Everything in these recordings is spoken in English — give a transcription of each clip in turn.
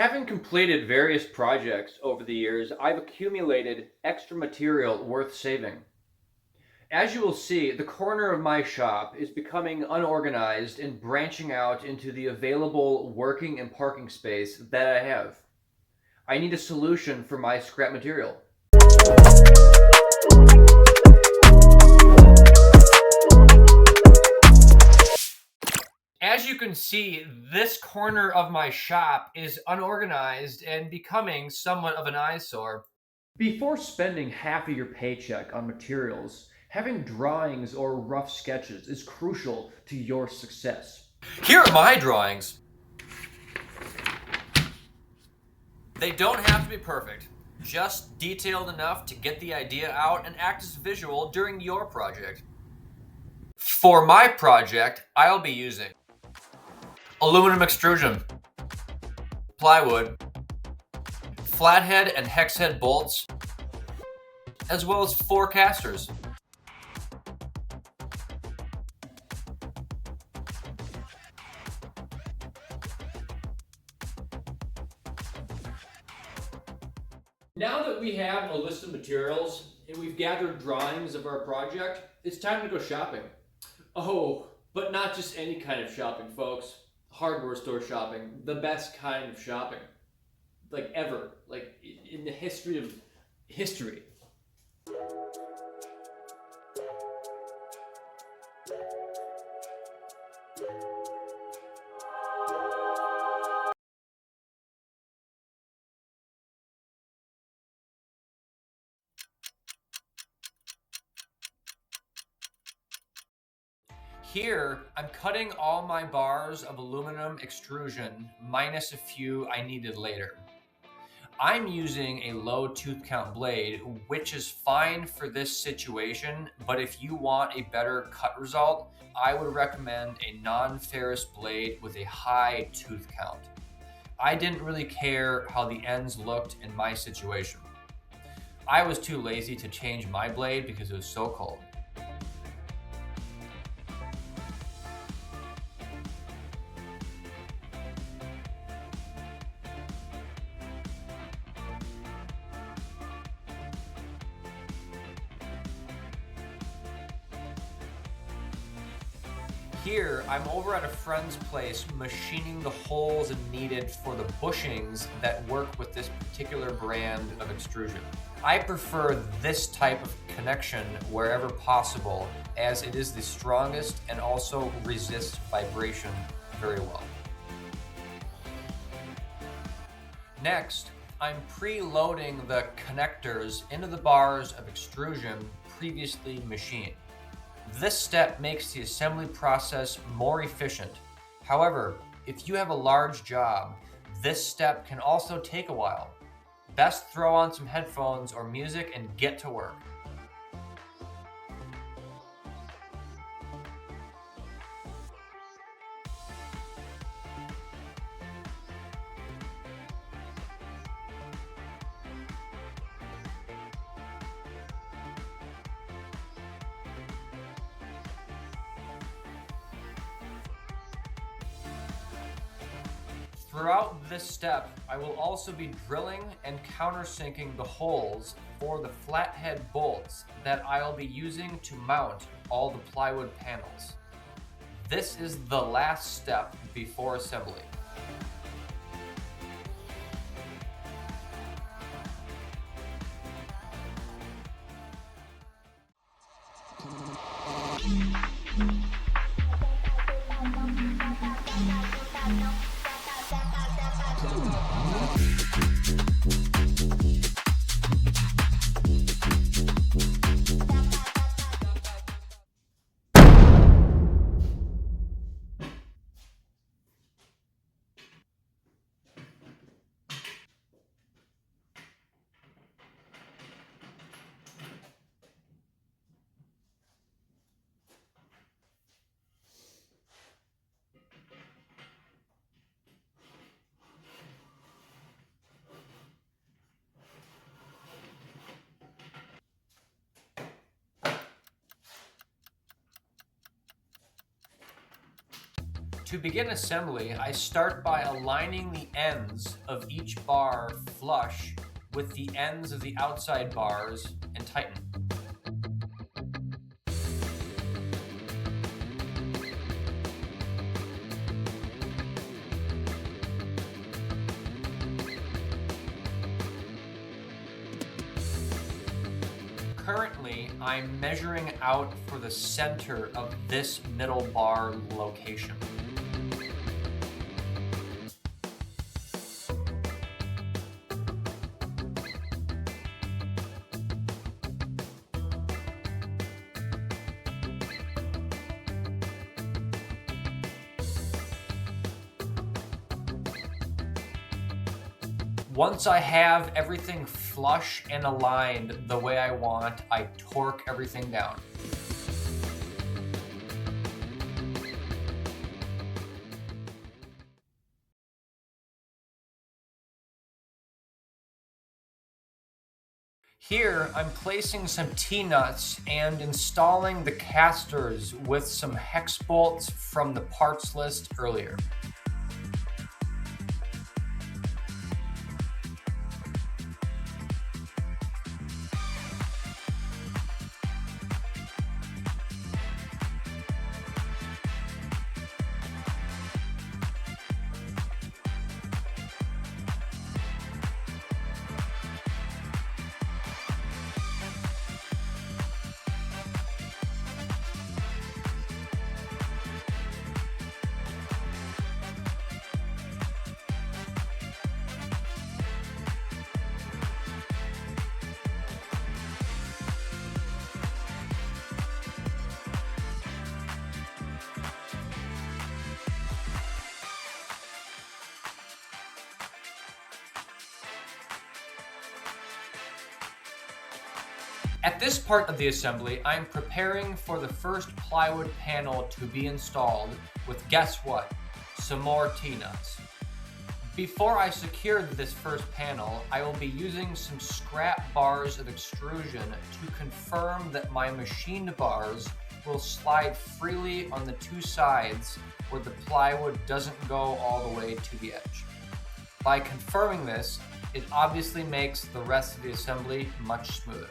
Having completed various projects over the years, I've accumulated extra material worth saving. As you will see, the corner of my shop is becoming unorganized and branching out into the available working and parking space that I have. I need a solution for my scrap material. As you can see, this corner of my shop is unorganized and becoming somewhat of an eyesore. Before spending half of your paycheck on materials, having drawings or rough sketches is crucial to your success. Here are my drawings. They don't have to be perfect, just detailed enough to get the idea out and act as visual during your project. For my project, I'll be using aluminum extrusion, plywood, flathead and hex head bolts, as well as 4 casters. Now that we have a list of materials and we've gathered drawings of our project, it's time to go shopping. Oh, but not just any kind of shopping, folks. Hardware store shopping, the best kind of shopping. Like ever, like in the history of history. Here, I'm cutting all my bars of aluminum extrusion, minus a few I needed later. I'm using a low tooth count blade, which is fine for this situation, but if you want a better cut result, I would recommend a non-ferrous blade with a high tooth count. I didn't really care how the ends looked in my situation. I was too lazy to change my blade because it was so cold. Here, I'm over at a friend's place machining the holes needed for the bushings that work with this particular brand of extrusion. I prefer this type of connection wherever possible, as it is the strongest and also resists vibration very well. Next, I'm preloading the connectors into the bars of extrusion previously machined. This step makes the assembly process more efficient. However, if you have a large job, this step can also take a while. Best throw on some headphones or music and get to work. Throughout this step, I will also be drilling and countersinking the holes for the flathead bolts that I'll be using to mount all the plywood panels. This is the last step before assembly. To begin assembly, I start by aligning the ends of each bar flush with the ends of the outside bars and tighten. Currently, I'm measuring out for the center of this middle bar location. Once I have everything flush and aligned the way I want, I torque everything down. Here, I'm placing some T-nuts and installing the casters with some hex bolts from the parts list earlier. At this part of the assembly, I'm preparing for the first plywood panel to be installed with, guess what? Some more T-nuts. Before I secure this first panel, I will be using some scrap bars of extrusion to confirm that my machined bars will slide freely on the two sides where the plywood doesn't go all the way to the edge. By confirming this, it obviously makes the rest of the assembly much smoother.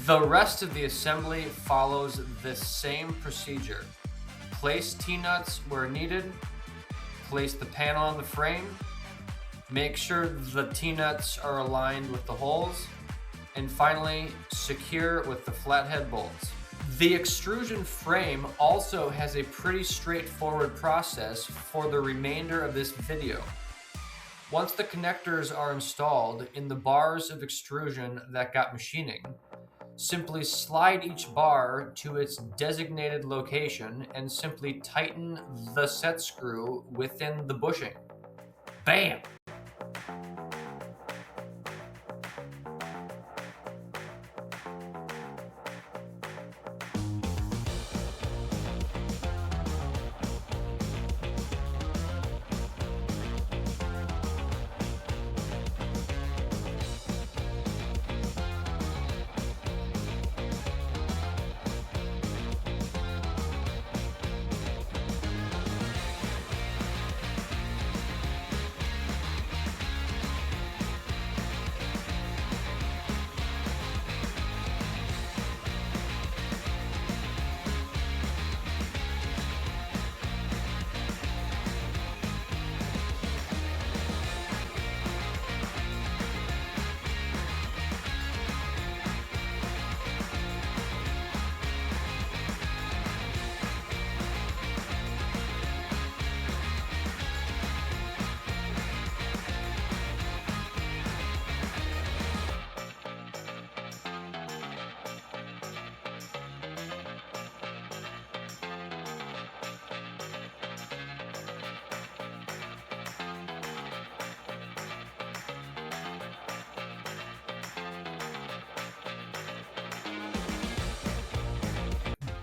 The rest of the assembly follows this same procedure. Place T-nuts where needed, place the panel on the frame, make sure the T-nuts are aligned with the holes, and finally secure with the flathead bolts. The extrusion frame also has a pretty straightforward process for the remainder of this video. Once the connectors are installed in the bars of extrusion that got machining, simply slide each bar to its designated location and simply tighten the set screw within the bushing. Bam!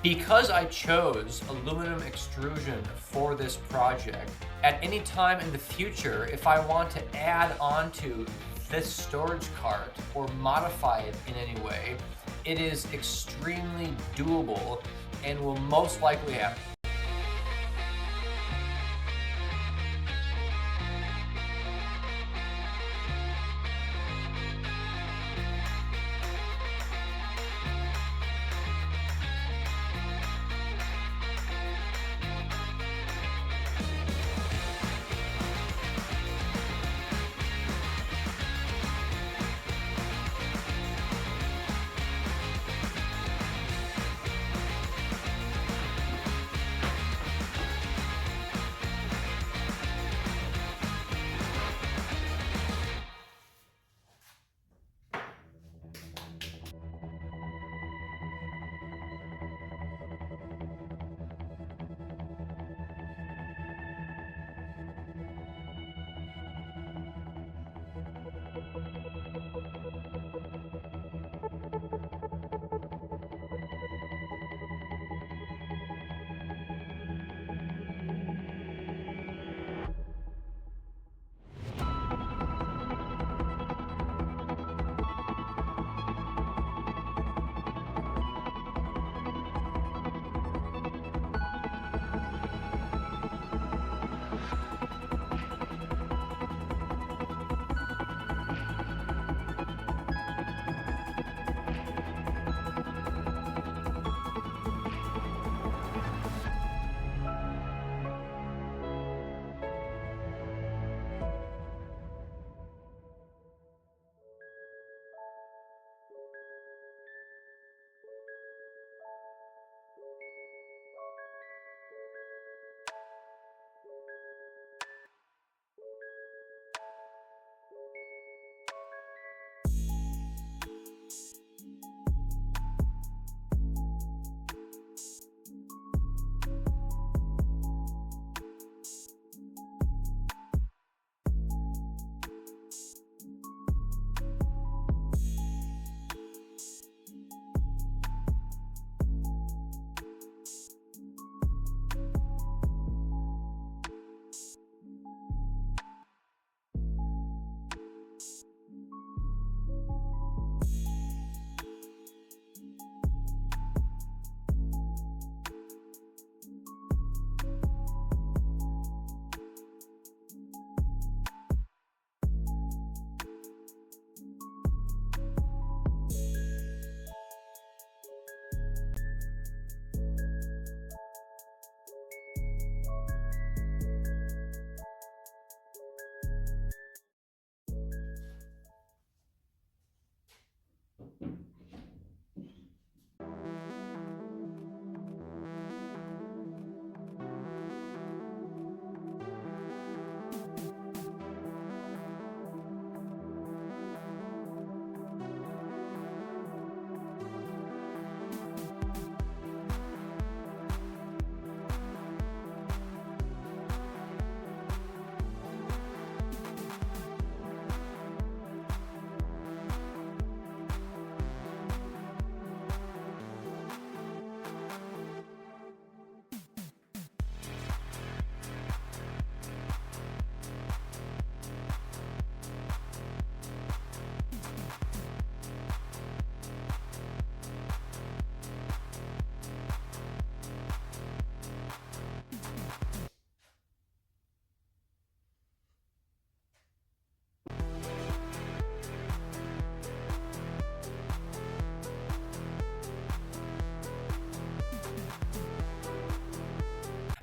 Because I chose aluminum extrusion for this project, at any time in the future, if I want to add on to this storage cart or modify it in any way, it is extremely doable and will most likely happen.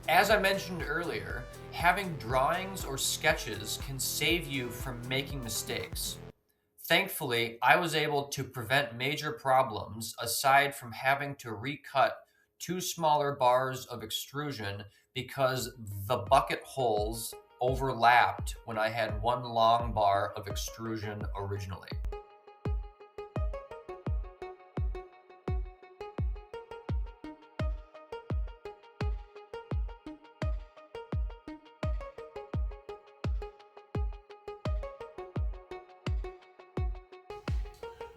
As I mentioned earlier, having drawings or sketches can save you from making mistakes. Thankfully, I was able to prevent major problems aside from having to recut 2 smaller bars of extrusion because the bucket holes overlapped when I had 1 long bar of extrusion originally.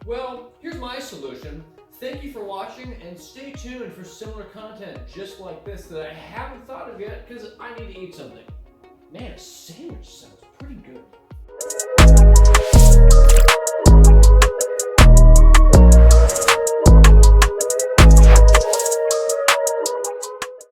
Well, here's my solution. Thank you for watching, and stay tuned for similar content just like this that I haven't thought of yet because I need to eat something. Man, a sandwich sounds pretty good.